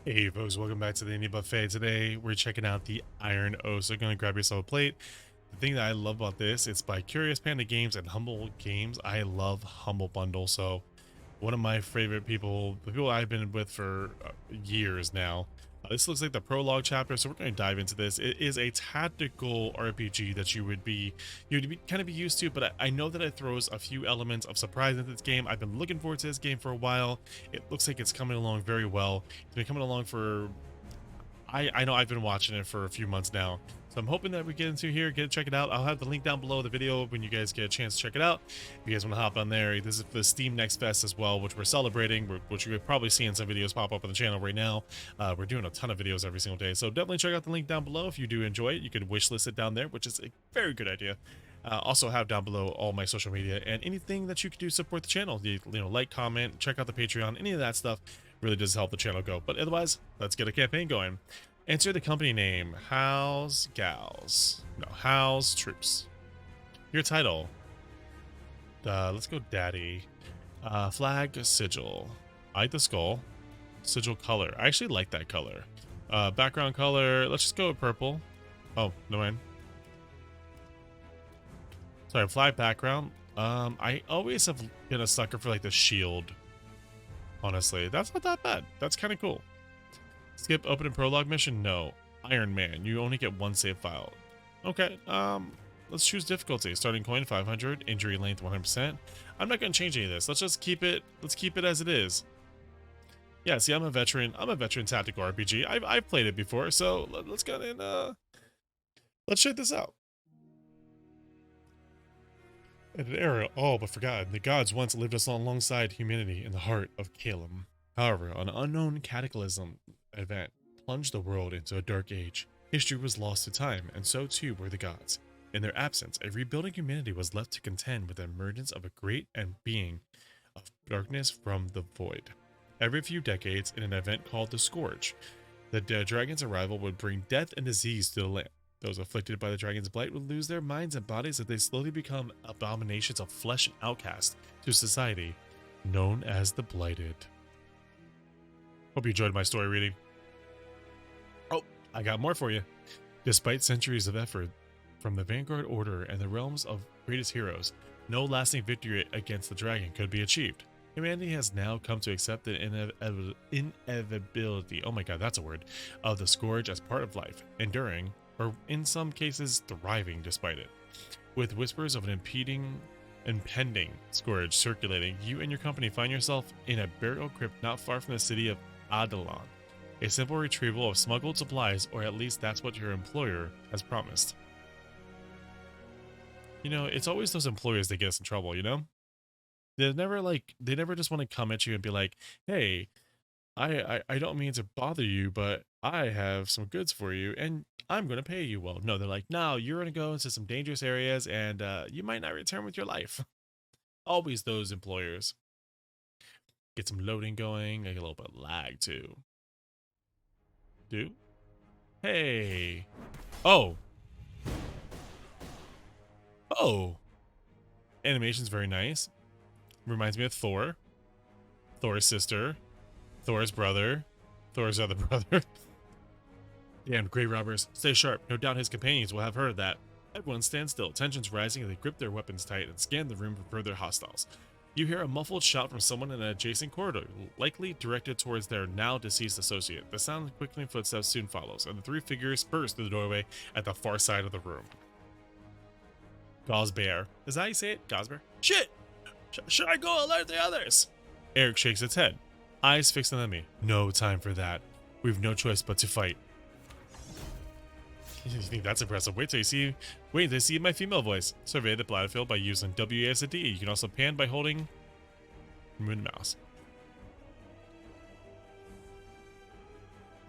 Hey folks, welcome back to the Indie Buffet. Today we're checking out the Iron O. So gonna grab yourself a plate. The thing that I love about this, it's by Curious Panda Games and Humble Games. I love Humble Bundle. So one of my favorite people, the people I've been with for years now. This looks like the prologue chapter, so we're going to dive into this. It is a tactical RPG that kind of be used to, but I know that it throws a few elements of surprise into this game. I've been looking forward to this game for a while. It looks like it's coming along very well. It's been coming along for I know I've been watching it for a few months now, so I'm hoping that we get into here, check it out. I'll have the link down below the video when you guys get a chance to check it out. If you guys want to hop on there, this is the Steam Next Fest as well, which we're celebrating, which you're probably seeing some videos pop up on the channel right now. We're doing a ton of videos every single day, so definitely check out the link down below. If you do enjoy it, you can wishlist it down there, which is a very good idea. Also have down below all my social media and anything that you can do to support the channel. Like, comment, check out the Patreon, any of that stuff really does help the channel go. But otherwise, let's get a campaign going. Enter the company name, House Gals. No, House Troops. Your title. Let's go Daddy. Flag Sigil. I like the skull. Sigil color. I actually like that color. Background color. Let's just go with purple. Oh, no mind. Sorry, flag background. I always have been a sucker for like the shield. Honestly, that's not that bad. That's kind of cool. Skip open and prologue mission? No. Iron Man. You only get one save file. Okay, let's choose difficulty. Starting coin 500, injury length 100%. I'm not gonna change any of this. Let's keep it as it is. Yeah, see, I'm a veteran tactical RPG. I've played it before, so let's go and let's check this out. In an era all but forgotten, the gods once lived us alongside humanity in the heart of Calum. However, an unknown cataclysm event plunged the world into a dark age. History was lost to time, and so too were the gods. In their absence, a rebuilding humanity was left to contend with the emergence of a great being of darkness from the void. Every few decades, in an event called the Scourge, the dragon's arrival would bring death and disease to the land. Those afflicted by the dragon's blight would lose their minds and bodies as they slowly become abominations of flesh and outcast to society, known as the Blighted. Hope you enjoyed my story reading. Oh, I got more for you. Despite centuries of effort from the Vanguard Order and the realms of greatest heroes, no lasting victory against the dragon could be achieved. Humanity has now come to accept the inevitability, oh my god, that's a word, of the Scourge as part of life, enduring, or in some cases thriving despite it. With whispers of an impending Scourge circulating, you and your company find yourself in a burial crypt not far from the city of Adelon. A simple retrieval of smuggled supplies, or at least that's what your employer has promised. You know, it's always those employers that get us in trouble, you know? They never just want to come at you and be like, hey, I don't mean to bother you, but I have some goods for you and I'm going to pay you well. No, they're like, no, you're going to go into some dangerous areas and you might not return with your life. Always those employers. Get some loading going. I get a little bit of lag too. Hey. Oh. Oh. Animation's very nice. Reminds me of Thor. Thor's sister. Thor's brother. Thor's other brother. Damn, grey robbers. Stay sharp. No doubt his companions will have heard of that. Everyone stand still. Tensions rising as they grip their weapons tight and scan the room for further hostiles. You hear a muffled shout from someone in an adjacent corridor, likely directed towards their now deceased associate. The sound of quickening footsteps soon follows, and the three figures burst through the doorway at the far side of the room. Gosbear. Is that how you say it? Gosbear? Shit! Should I go alert the others? Eric shakes its head. Eyes fixed on me. No time for that. We've no choice but to fight. You think that's impressive? Wait till you see my female voice. Survey the battlefield by using WASD. You can also pan by holding moon mouse.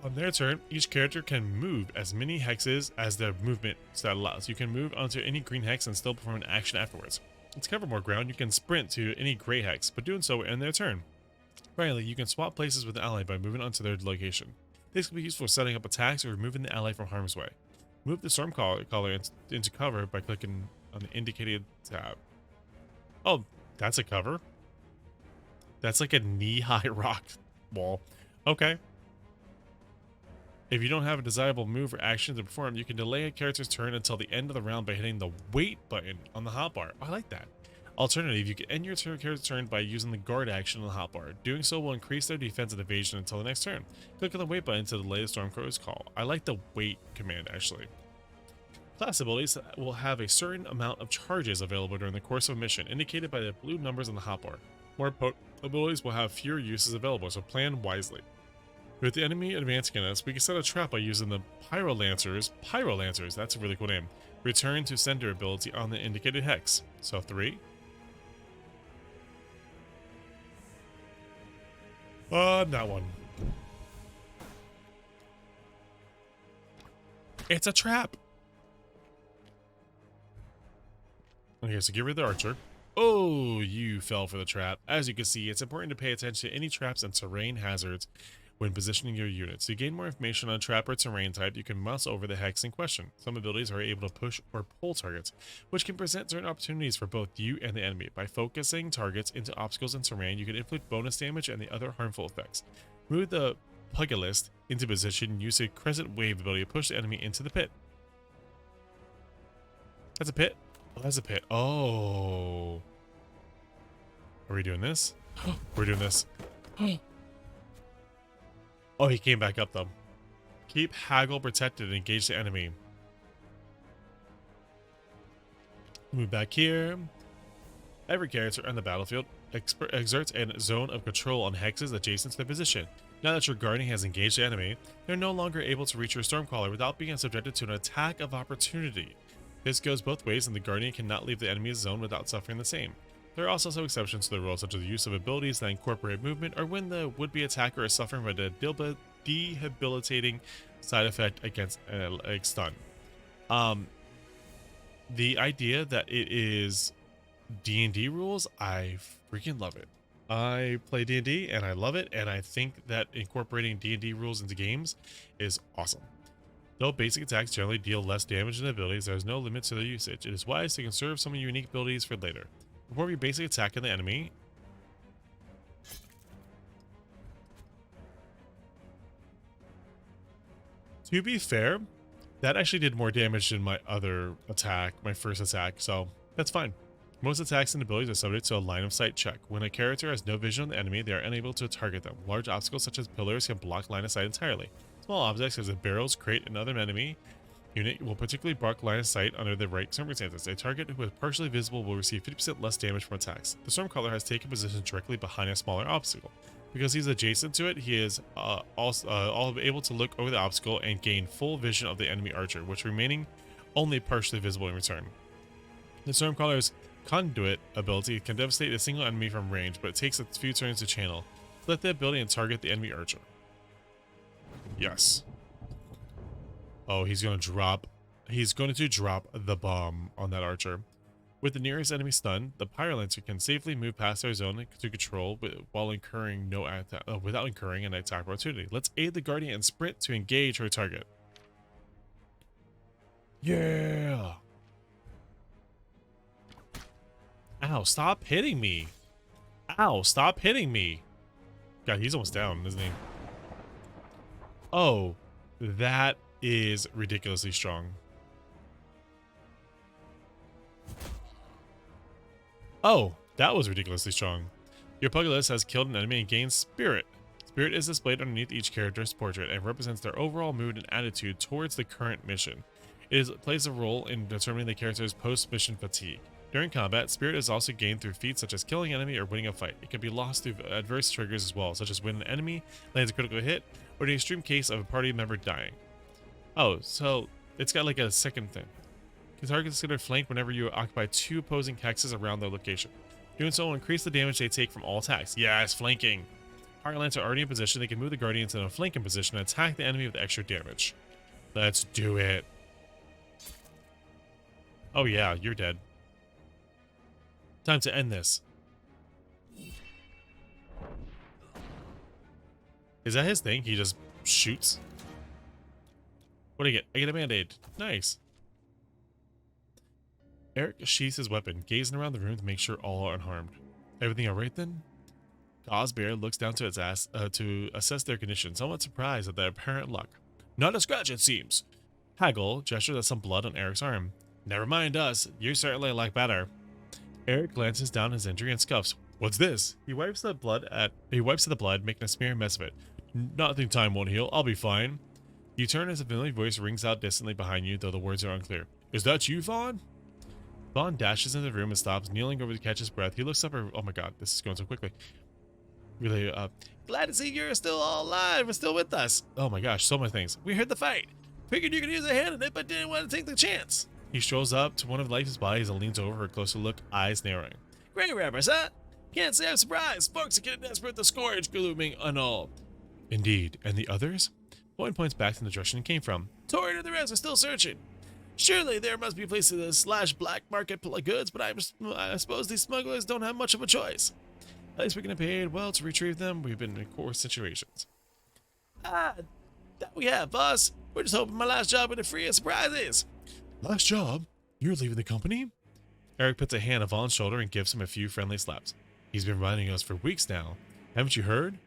On their turn, each character can move as many hexes as their movement stat allows. You can move onto any green hex and still perform an action afterwards. To cover more ground, you can sprint to any gray hex, but doing so will end their turn. Finally, you can swap places with an ally by moving onto their location. This can be useful for setting up attacks or removing the ally from harm's way. Move the Stormcaller into cover by clicking on the indicated tab. Oh, that's a cover? That's like a knee-high rock wall. Okay. If you don't have a desirable move or action to perform, you can delay a character's turn until the end of the round by hitting the wait button on the hotbar. I like that. Alternative, you can end your character's turn by using the guard action on the hotbar. Doing so will increase their defense and evasion until the next turn. Click on the wait button to delay the Stormcrow's call. I like the wait command actually. Class abilities will have a certain amount of charges available during the course of a mission, indicated by the blue numbers on the hotbar. More abilities will have fewer uses available, so plan wisely. With the enemy advancing on us, we can set a trap by using the Pyrolancers. Pyrolancers, that's a really cool name. Return to sender ability on the indicated hex. So 3. That one. It's a trap! Okay, so get rid of the archer. Oh, you fell for the trap. As you can see, it's important to pay attention to any traps and terrain hazards when positioning your units. To gain more information on trap or terrain type, you can mouse over the hex in question. Some abilities are able to push or pull targets, which can present certain opportunities for both you and the enemy. By focusing targets into obstacles and terrain, you can inflict bonus damage and the other harmful effects. Move the pugilist into position and use a crescent wave ability to push the enemy into the pit. That's a pit? Oh, that's a pit. Oh. Are we doing this? We're doing this. Oh, he came back up though. Keep Haggle protected and engage the enemy. Move back here. Every character on the battlefield exerts a zone of control on hexes adjacent to their position. Now that your guardian has engaged the enemy, they're no longer able to reach your Stormcaller without being subjected to an attack of opportunity. This goes both ways, and the guardian cannot leave the enemy's zone without suffering the same. There are also some exceptions to the rule, such as the use of abilities that incorporate movement, or when the would-be attacker is suffering from a debilitating side effect against a stun. The idea that it is D&D rules, I freaking love it. I play D&D and I love it, and I think that incorporating D&D rules into games is awesome. Though basic attacks generally deal less damage than abilities, there is no limit to their usage. It is wise to conserve some of your unique abilities for later. Perform your basic attack on the enemy. To be fair, that actually did more damage than my other attack, my first attack, so that's fine. Most attacks and abilities are subject to a line of sight check. When a character has no vision on the enemy, they are unable to target them. Large obstacles such as pillars can block line of sight entirely. Small objects such as barrels, crate, and other enemy unit will particularly block line of sight under the right circumstances. A target who is partially visible will receive 50% less damage from attacks. The Stormcaller has taken position directly behind a smaller obstacle. Because he's adjacent to it, he is also able to look over the obstacle and gain full vision of the enemy archer, which remaining only partially visible in return. The Stormcaller's Conduit ability can devastate a single enemy from range, but it takes a few turns to channel. Select the ability and target the enemy archer. Yes. Oh, he's going to drop the bomb on that archer. With the nearest enemy stunned, the Pyrolancer can safely move past their zone to control while incurring without incurring an attack opportunity. Let's aid the Guardian and sprint to engage her target. Yeah! Ow, stop hitting me! Ow, stop hitting me! God, he's almost down, isn't he? Oh, that is ridiculously strong. Oh, that was ridiculously strong. Your Pugilist has killed an enemy and gained Spirit. Spirit is displayed underneath each character's portrait and represents their overall mood and attitude towards the current mission. It plays a role in determining the character's post-mission fatigue. During combat, Spirit is also gained through feats such as killing an enemy or winning a fight. It can be lost through adverse triggers as well, such as when an enemy lands a critical hit, or the extreme case of a party member dying. Oh, so it's got like a second thing. The target is considered flanked whenever you occupy two opposing hexes around their location. Doing so will increase the damage they take from all attacks. Yes, flanking. Pyrolancer are already in position. They can move the Guardians in a flanking position and attack the enemy with extra damage. Let's do it. Oh yeah, you're dead. Time to end this. Is that his thing? He just shoots? What do I get? I get a band-aid. Nice. Eric sheaths his weapon, gazing around the room to make sure all are unharmed. Everything alright then? Gauze Bear looks down to its ass to assess their condition, somewhat surprised at their apparent luck. Not a scratch, it seems. Haggle gestures at some blood on Eric's arm. Never mind us, you certainly like better. Eric glances down his injury and scuffs. What's this? He wipes at the blood, making a smear mess of it. Nothing time won't heal, I'll be fine. You turn as a familiar voice rings out distantly behind you, though the words are unclear. Is that you, Vaughn? Vaughn dashes into the room and stops, kneeling over to catch his breath. He looks up oh my god, this is going so quickly. Really, glad to see you're still all alive and still with us. Oh my gosh, so many things. We heard the fight. Figured you could use a hand in it, but didn't want to take the chance. He strolls up to one of Life's bodies and leans over for a closer look, eyes narrowing. Grey rappers, huh? Can't say I'm surprised. Folks are getting desperate, the scourge glooming and all. Indeed. And the others? Boyd points back in the direction he came from. Torian and the rest are still searching. Surely there must be places to slash black market goods, but I suppose these smugglers don't have much of a choice. At least we're getting paid well to retrieve them. We've been in core situations. That we have, boss. We're just hoping my last job would be free of surprises. Last job? You're leaving the company? Eric puts a hand on Vaughn's shoulder and gives him a few friendly slaps. He's been running us for weeks now. Haven't you heard?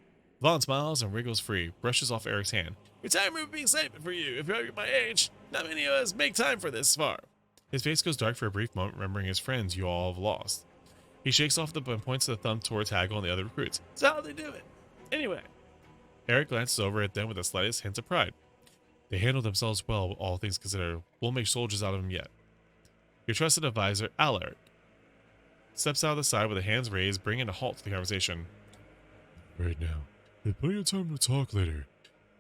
Vaughn smiles and wriggles free, brushes off Eric's hand. Retirement would be safe for you. If you're my age, not many of us make time for this far. His face goes dark for a brief moment, remembering his friends you all have lost. He shakes off and points the thumb towards Haggle and the other recruits. That's how they do it. Anyway. Eric glances over at them with the slightest hint of pride. They handle themselves well, all things considered. We'll make soldiers out of them yet. Your trusted advisor, Alaric, steps out of the side with the hands raised, bringing a halt to the conversation. Right now. There's plenty of time to talk later.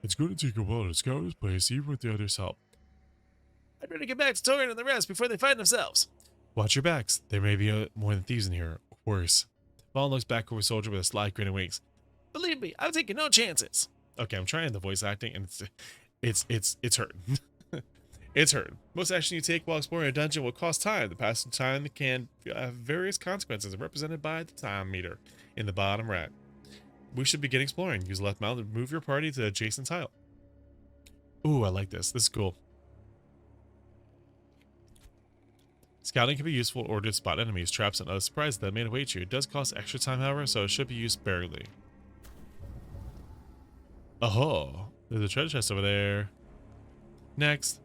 It's going to take a while to scout this place, even with the others' help. I'd better get back to Torian and the rest before they find themselves. Watch your backs. There may be more than thieves in here. Or worse. Vaughn looks back over Soldier with a sly grin and winks. Believe me, I'm taking no chances. Okay, I'm trying the voice acting, and it's hurting. It's hurting. Most action you take while exploring a dungeon will cost time. The passage of time can have various consequences, represented by the time meter in the bottom right. We should begin exploring. Use left mouse to move your party to the adjacent tile. Ooh, I like this. This is cool. Scouting can be useful in order to spot enemies, traps, and other surprises that may await you. It does cost extra time, however, so it should be used sparingly. Oh, there's a treasure chest over there. Next.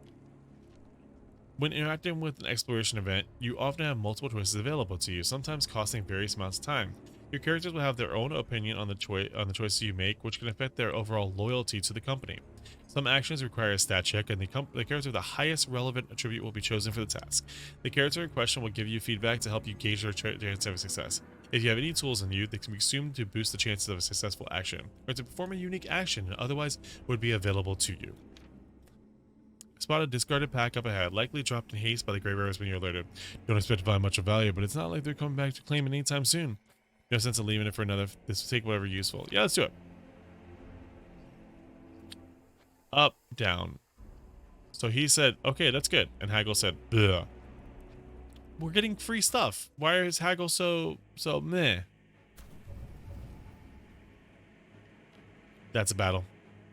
When interacting with an exploration event, you often have multiple choices available to you, sometimes costing various amounts of time. Your characters will have their own opinion on the choices you make, which can affect their overall loyalty to the company. Some actions require a stat check, and the character with the highest relevant attribute will be chosen for the task. The character in question will give you feedback to help you gauge their chance of success. If you have any tools on you, they can be assumed to boost the chances of a successful action, or to perform a unique action and otherwise would be available to you. Spot a discarded pack up ahead, likely dropped in haste by the Grey Bears when you're alerted. Don't expect to find much of value, but it's not like they're coming back to claim it anytime soon. No sense of leaving it for another. This will take whatever useful. Yeah, let's do it. Up, down. So he said, okay, that's good. And Haggle said, ugh. We're getting free stuff. Why is Haggle so meh? That's a battle.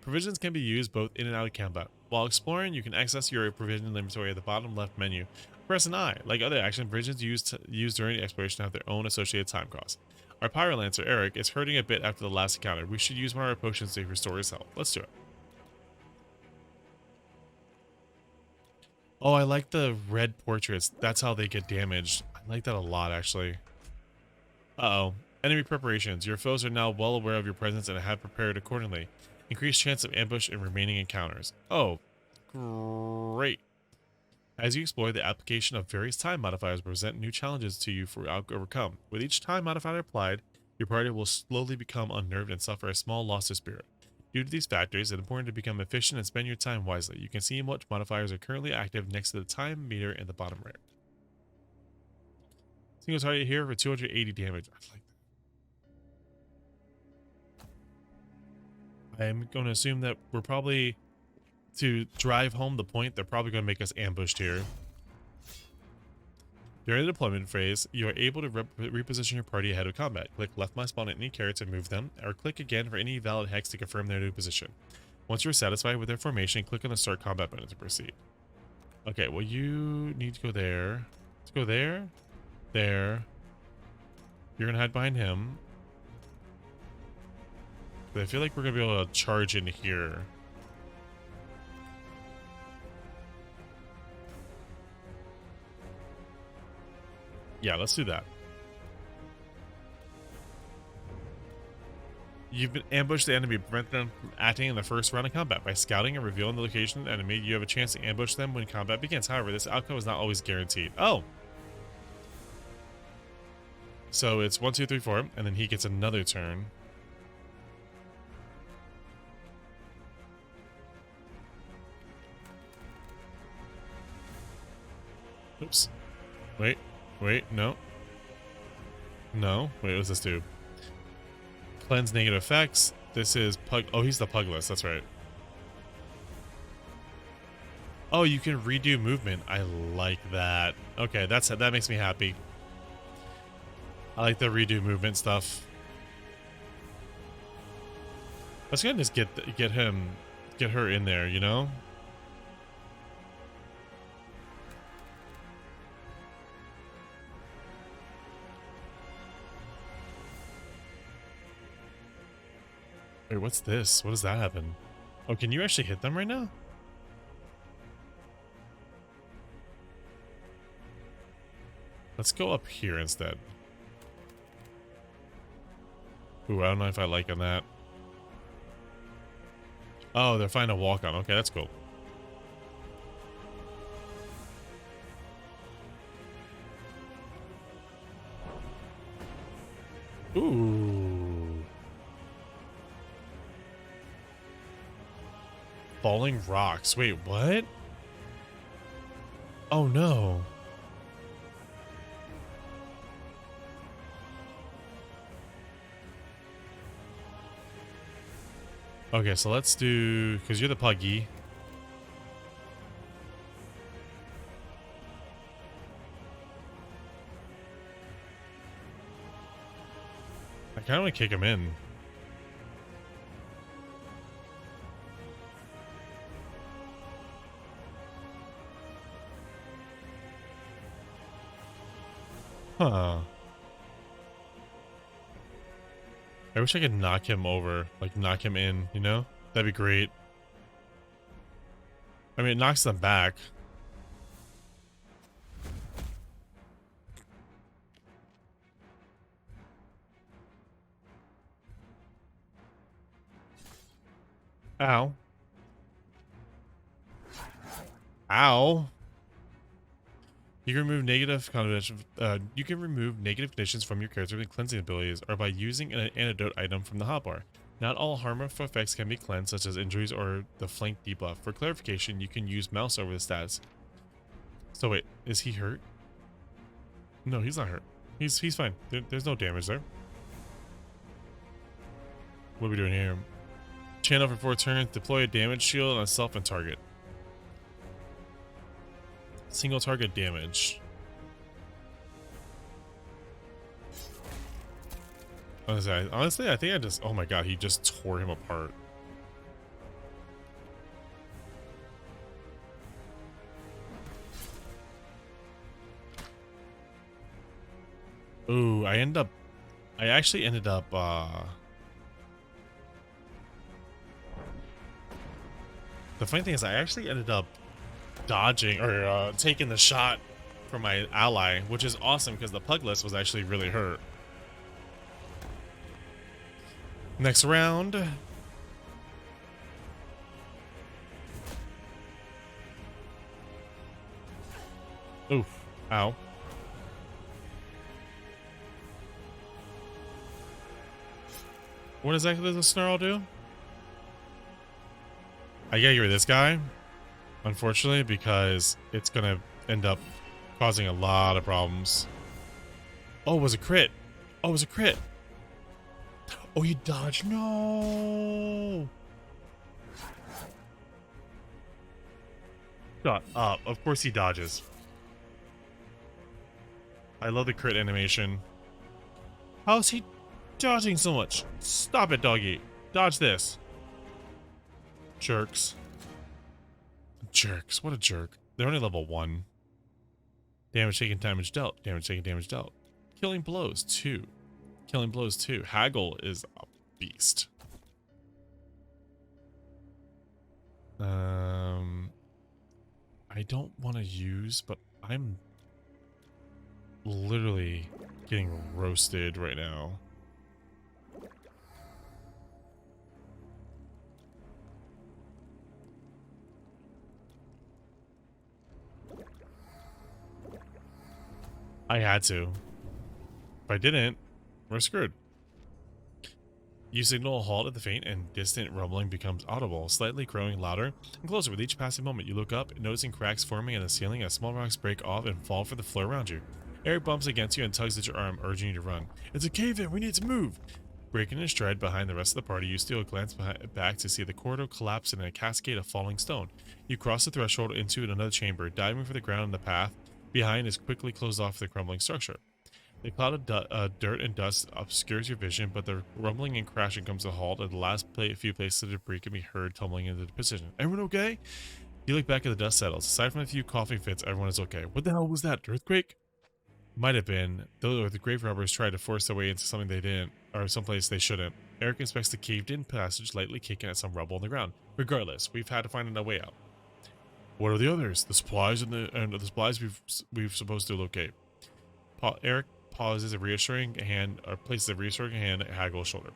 Provisions can be used both in and out of combat. While exploring, you can access your provision inventory at the bottom left menu. Press an I. Like other action, provisions used during the exploration have their own associated time costs. Our Pyrolancer, Eric, is hurting a bit after the last encounter. We should use one of our potions to restore his health. Let's do it. Oh, I like the red portraits. That's how they get damaged. I like that a lot, actually. Uh-oh. Enemy preparations. Your foes are now well aware of your presence and have prepared accordingly. Increased chance of ambush in remaining encounters. Oh, great. As you explore, the application of various time modifiers will present new challenges to you to overcome. With each time modifier applied, your party will slowly become unnerved and suffer a small loss of spirit. Due to these factors, it's important to become efficient and spend your time wisely. You can see what modifiers are currently active next to the time meter in the bottom right. Single target here for 280 damage. I like that. I'm going to assume that we're probably, to drive home the point, they're probably going to make us ambushed here. During the deployment phase, you are able to reposition your party ahead of combat. Click left mouse button on any character to move them, or click again for any valid hex to confirm their new position. Once you're satisfied with their formation, click on the start combat button to proceed. Okay, well you need to go there. Let's go there. There. You're going to hide behind him. But I feel like we're going to be able to charge in here. Yeah, let's do that. You've been ambushed the enemy. Prevent them from acting in the first round of combat. By scouting and revealing the location of the enemy, you have a chance to ambush them when combat begins. However, this outcome is not always guaranteed. Oh! So it's 1, 2, 3, 4, and then he gets another turn. Oops. Wait. No. No. Wait, what's this do? Cleanse negative effects. This is Pug. Oh, he's the Pugless. That's right. Oh, you can redo movement. I like that. Okay, that makes me happy. I like the redo movement stuff. Let's go ahead and just get her in there, you know? Wait, what's this? What does that happen? Oh, can you actually hit them right now? Let's go up here instead. Ooh, I don't know if I like on that. Oh, they're finding a walk on. Okay, that's cool. Ooh. Falling rocks. Wait, what? Oh no. Okay, so let's do, because you're the Puggy. I kind of want to kick him in. Huh. I wish I could knock him over, like knock him in, you know? That'd be great. I mean, it knocks them back. Ow. Ow. You can remove negative conditions from your character with cleansing abilities, or by using an antidote item from the hotbar. Not all harmful effects can be cleansed, such as injuries or the flank debuff. For clarification, you can use mouse over the stats. So wait, is he hurt? No, he's not hurt. He's fine. There's no damage there. What are we doing here? Channel for 4 turns. Deploy a damage shield on self and target. Single target damage. Honestly, I think I just... Oh my god, he just tore him apart. Ooh, I actually ended up, the funny thing is I actually ended up dodging or taking the shot from my ally, which is awesome because the Pugless was actually really hurt. Next round. Oof. Ow. What exactly does a snarl do? I gotta get rid of this guy, unfortunately, because it's gonna end up causing a lot of problems. Oh, it was a crit. Oh, it was a crit. Oh, he dodged. No. Shut up. Of course he dodges. I love the crit animation. How's he dodging so much? Stop it, doggy. Dodge this. Jerks. Jerks. What a jerk. They're only level 1. Damage taken, damage dealt. Damage taken, damage dealt. Killing blows, 2. Killing blows, 2. Haggle is a beast. I don't want to use, but I'm... literally getting roasted right now. I had to. If I didn't, we're screwed. You signal a halt at the faint, and distant rumbling becomes audible, slightly growing louder and closer with each passing moment. You look up, noticing cracks forming in the ceiling as small rocks break off and fall for the floor around you. Eric bumps against you and tugs at your arm, urging you to run. It's a cave-in, we need to move! Breaking in stride behind the rest of the party, you steal a glance back to see the corridor collapse in a cascade of falling stone. You cross the threshold into another chamber, diving for the ground in the path behind is quickly closed off the crumbling structure. The cloud of dirt and dust obscures your vision, but the rumbling and crashing comes to a halt, and the last few places of debris can be heard tumbling into the position. Everyone okay? You look back at the dust settles. Aside from a few coughing fits, everyone is okay. What the hell was that? Earthquake? Might have been. Though the grave robbers tried to force their way into something they didn't, or someplace they shouldn't. Eric inspects the caved-in passage, lightly kicking at some rubble on the ground. Regardless, we've had to find a way out. What are the others? The supplies and the supplies we've supposed to locate. Eric pauses a reassuring hand, or places a reassuring hand at Haggle's shoulder.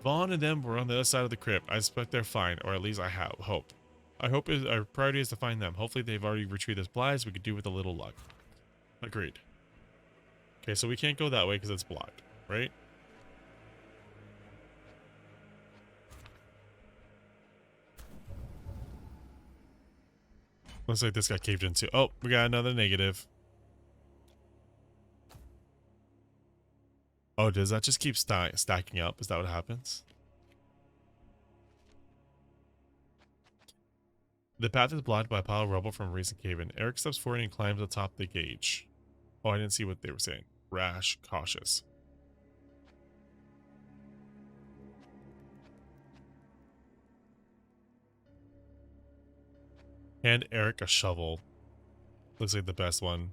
Vaughn and them were on the other side of the crypt. I suspect they're fine, or at least I hope. Our priority is to find them. Hopefully they've already retrieved the supplies. We could do with a little luck. Agreed. Okay, so we can't go that way because it's blocked, right? Looks like this got caved into. Oh, we got another negative. Oh, does that just keep stacking up? Is that what happens? The path is blocked by a pile of rubble from a recent cave-in. Eric steps forward and climbs atop the gauge. Oh, I didn't see what they were saying. Rash, cautious. Hand Eric a shovel. Looks like the best one.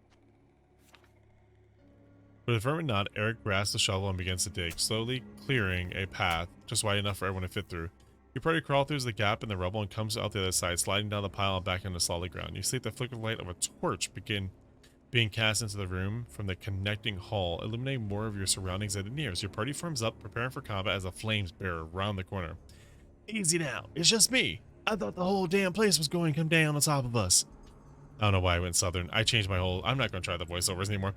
With a firm nod, Eric grasps the shovel and begins to dig, slowly clearing a path just wide enough for everyone to fit through. Your party crawls through the gap in the rubble and comes out the other side, sliding down the pile and back into solid ground. You see the flickering light of a torch being cast into the room from the connecting hall, illuminating more of your surroundings as it nears. Your party forms up, preparing for combat as the flames bear around the corner. Easy now, it's just me. I thought the whole damn place was going to come down on top of us. I don't know why I went southern. I changed my whole... I'm not going to try the voiceovers anymore.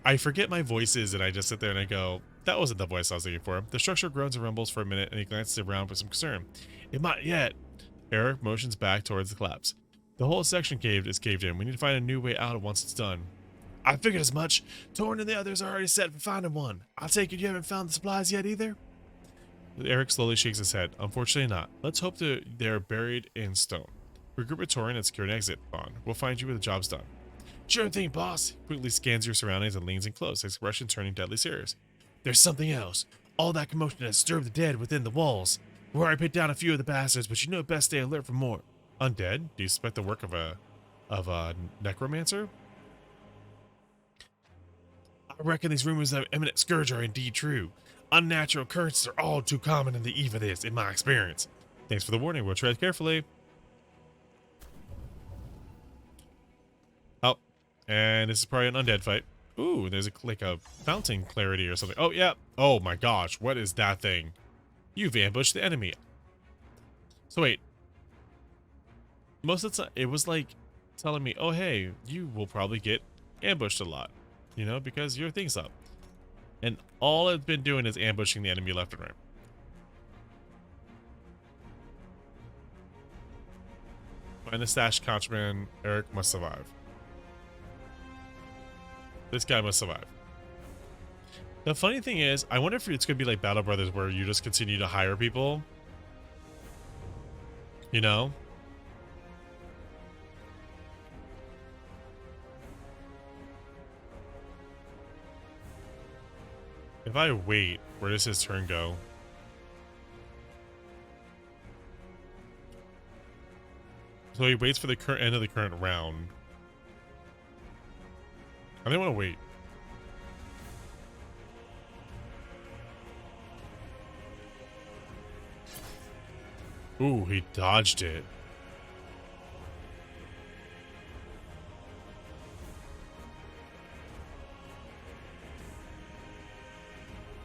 I forget my voices and I just sit there and I go, that wasn't the voice I was looking for. The structure groans and rumbles for a minute and he glances around with some concern. It might yet. Eric motions back towards the collapse. The whole section is caved in. We need to find a new way out once it's done. I figured as much. Torn and the others are already set for finding one. I take it you haven't found the supplies yet either? Eric slowly shakes his head. Unfortunately not. Let's hope that they're buried in stone. Regroup with Torin and secure an exit, Vaughn. We'll find you when the job's done. Sure thing, boss. Quickly scans your surroundings and leans in close, expression turning deadly serious. There's something else. All that commotion has disturbed the dead within the walls. We already picked down a few of the bastards, but you know best stay alert for more. Undead? Do you suspect the work of a necromancer? I reckon these rumors of imminent scourge are indeed true. Unnatural occurrences are all too common in the eve of this, in my experience. Thanks for the warning. We'll tread carefully. Oh, and this is probably an undead fight. Ooh, there's like a fountain clarity or something. Oh, yeah. Oh my gosh, what is that thing? You've ambushed the enemy. So wait. Most of the time, it was like telling me, oh, hey, you will probably get ambushed a lot. You know, because your thing's up. And all it's been doing is ambushing the enemy left and right. Find the stashed contraband. Eric must survive. This guy must survive. The funny thing is, I wonder if it's going to be like Battle Brothers where you just continue to hire people. You know? If I wait, where does his turn go? So he waits for the end of the current round. I didn't want to wait. Ooh, he dodged it.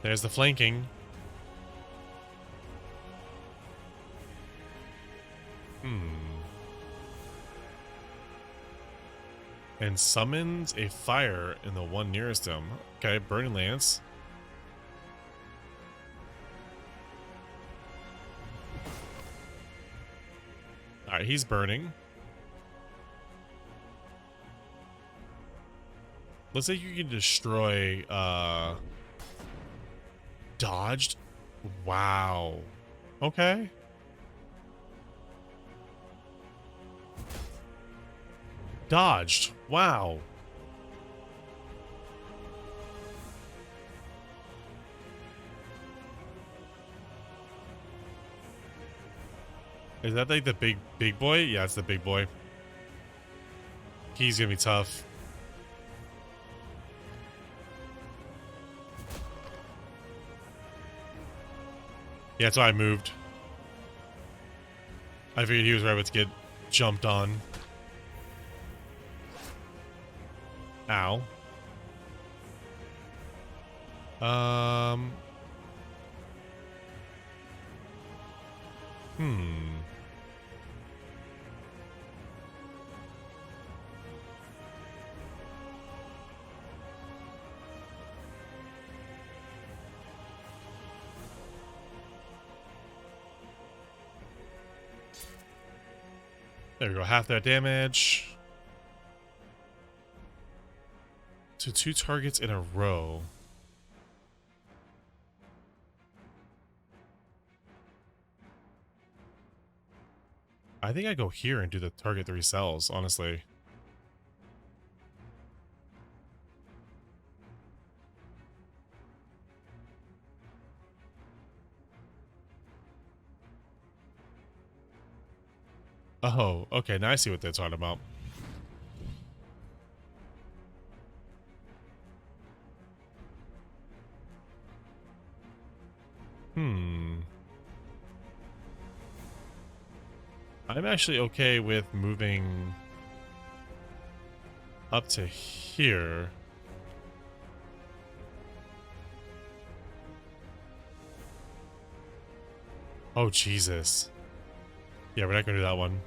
There's the flanking. And summons a fire in the one nearest him. Okay, Burning Lance. Alright, he's burning. Looks like you can destroy, dodged? Wow. Okay. Dodged. Wow. Is that like the big boy? Yeah, it's the big boy. He's gonna be tough. Yeah, that's why I moved. I figured he was right about to get jumped on. Ow. There we go, half that damage. To 2 targets in a row. I think I go here and do the target 3 cells, honestly. Oh, okay, now I see what they're talking about. I'm actually okay with moving up to here. Oh, Jesus. Yeah, we're not gonna do that one.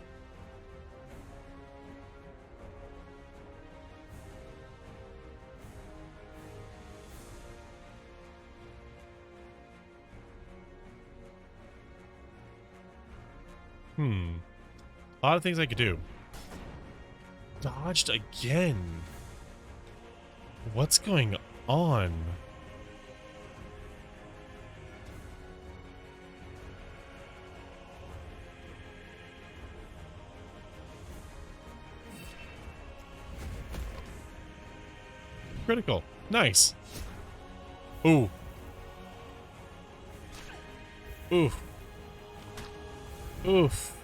A lot of things I could do. Dodged again. What's going on? Critical. Nice. Ooh. Oof. Oof.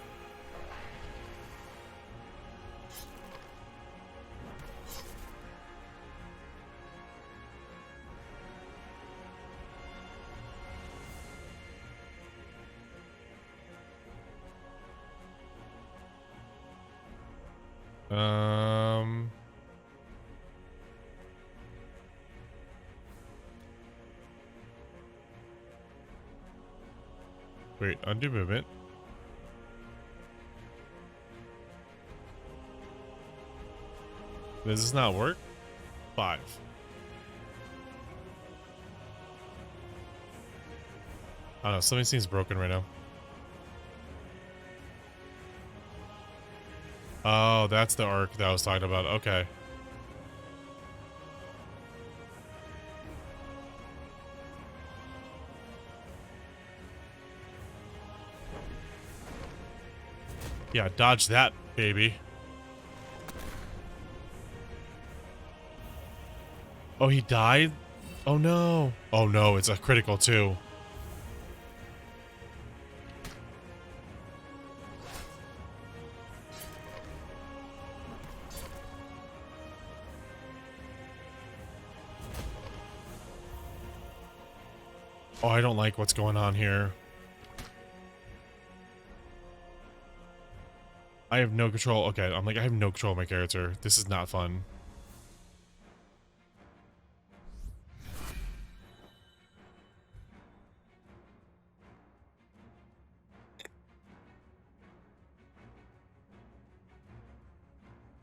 Wait, undo movement. Does this not work? 5. I don't know, something seems broken right now. Oh, that's the arc that I was talking about. Okay. Yeah, dodge that, baby. Oh, he died? Oh, no. Oh, no, it's a critical, too. Oh, I don't like what's going on here. I have no control. Okay, I'm like, I have no control of my character. This is not fun.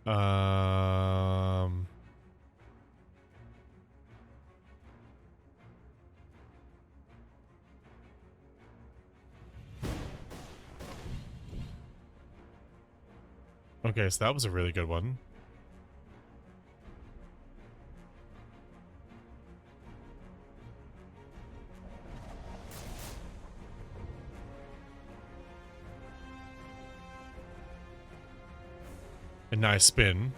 Um. Okay, so that was a really good one. A nice spin.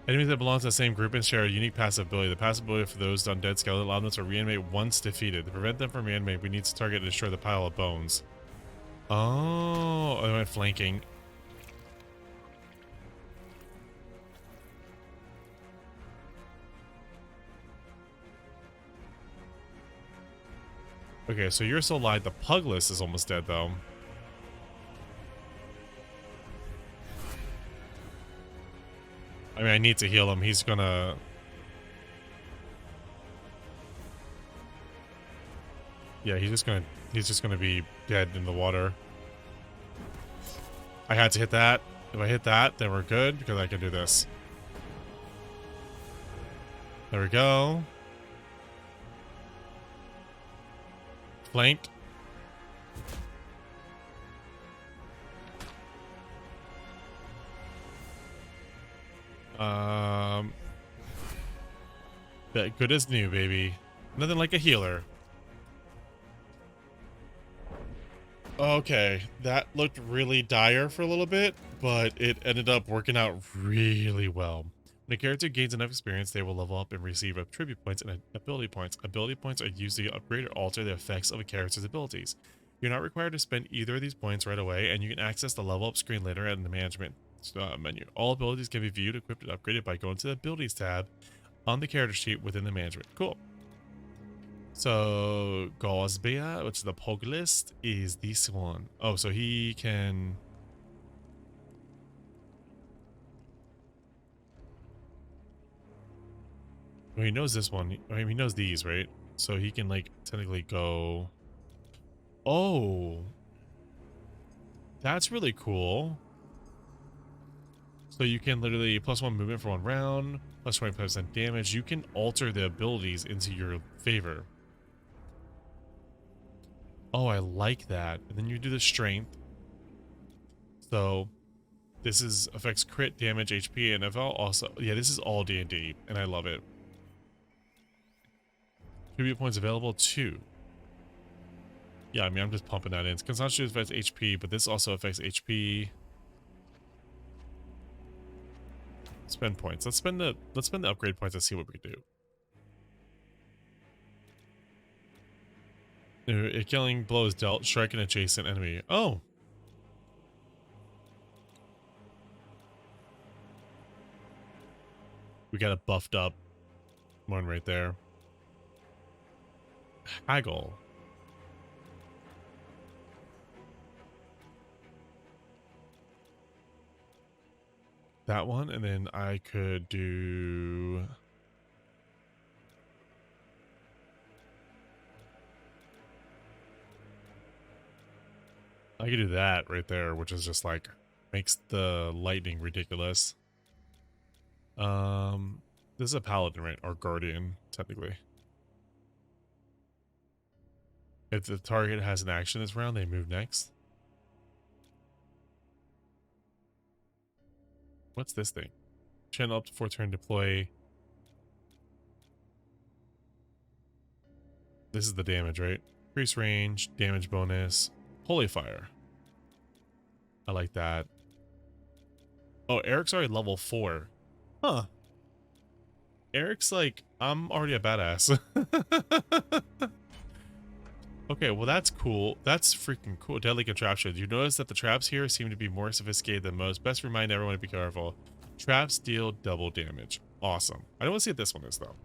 Enemies that belong to the same group and share a unique passive ability. The passive ability for those undead skeleton allow them to reanimate once defeated. To prevent them from reanimating, we need to target and destroy the pile of bones. Oh, I went flanking. Okay, so you're still alive. The Pugless is almost dead, though. I mean, I need to heal him. He's gonna... Yeah, he's just gonna be dead in the water. I had to hit that. If I hit that, then we're good, because I can do this. There we go. Flanked. That good as new, baby. Nothing like a healer. Okay, that looked really dire for a little bit, but it ended up working out really well. When a character gains enough experience, they will level up and receive attribute points and ability points. Ability points are used to upgrade or alter the effects of a character's abilities. You're not required to spend either of these points right away, and you can access the level up screen later in the management menu. All abilities can be viewed, equipped, and upgraded by going to the abilities tab on the character sheet within the management. Cool. So Gosbea, which is the Pog list, is this one. Oh, so he can... Well, he knows this one. I mean, he knows these, right? So he can, like, technically go... Oh! That's really cool. So you can literally +1 movement for 1 round, plus 25% damage. You can alter the abilities into your favor. Oh, I like that. And then you do the strength. So this is affects crit, damage, HP, and FL also. Yeah, this is all D&D, and I love it. Tribute points available too. Yeah, I mean, I'm just pumping that in. Consumption affects HP, but this also affects HP. Spend points. Let's spend the upgrade points and see what we can do. A killing blow is dealt, strike an adjacent enemy. Oh. We got a buffed up one right there. Haggle. That one, and then I could do... I could do that right there, which is just like, makes the lightning ridiculous. This is a paladin, right? Or guardian, technically. If the target has an action this round, they move next. What's this thing? Channel up to 4 turn deploy. This is the damage, right? Increase range, damage bonus, holy fire. I like that. Oh, Eric's already level 4. Huh. Eric's like, I'm already a badass. Okay, well that's cool. That's freaking cool. Deadly contraptions. You notice that the traps here seem to be more sophisticated than most. Best remind everyone to be careful. Traps deal double damage. Awesome. I don't want to see what this one is though.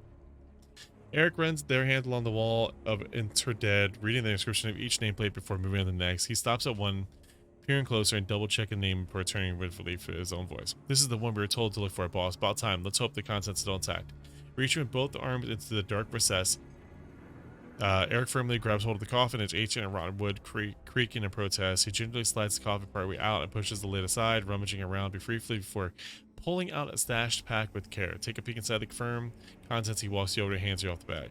Eric runs their hand along the wall of Undead, reading the description of each nameplate before moving on to the next. He stops at one, peering closer and double checking the name before turning with relief for his own voice. This is the one we were told to look for, boss. About time. Let's hope the contents don't attack. Reaching with both arms into the dark recess Eric firmly grabs hold of the coffin, its ancient and rotten wood creaking in protest. He gingerly slides the coffin partway out and pushes the lid aside, rummaging around briefly before pulling out a stashed pack with care. Take a peek inside the firm contents. He walks you over and hands you off the bag.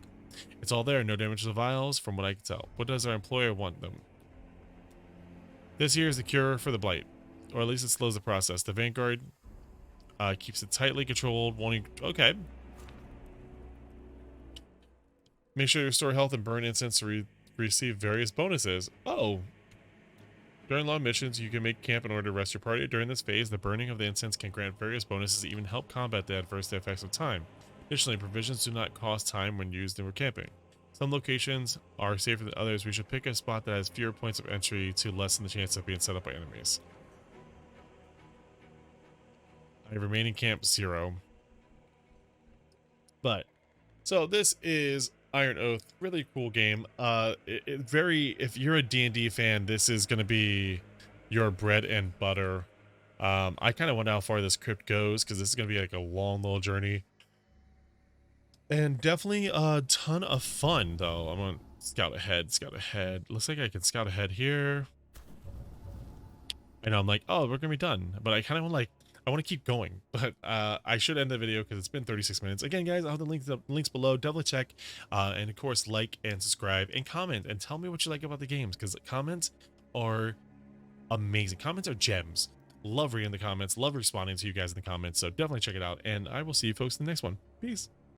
It's all there, no damage to the vials, from what I can tell. What does our employer want them? This here is the cure for the blight, or at least it slows the process. The Vanguard keeps it tightly controlled. Okay. Make sure to restore health and burn incense to receive various bonuses. Oh. During long missions, you can make camp in order to rest your party. During this phase, the burning of the incense can grant various bonuses that even help combat the adverse effects of time. Additionally, provisions do not cost time when used in camping. Some locations are safer than others. We should pick a spot that has fewer points of entry to lessen the chance of being set up by enemies. I remain in camp 0. But, so this is Iron Oath, really cool game. If you're a D&D fan, this is going to be your bread and butter. I kind of wonder how far this crypt goes, because this is going to be like a long little journey. And definitely a ton of fun, though. I'm going to scout ahead. Looks like I can scout ahead here. And I'm like, oh, we're going to be done. But I kind of I want to keep going, but I should end the video because it's been 36 minutes. Again, guys, I'll have the links below. Definitely check, and of course, like and subscribe and comment and tell me what you like about the games, because comments are amazing. Comments are gems. Love reading the comments. Love responding to you guys in the comments. So definitely check it out, and I will see you folks in the next one. Peace.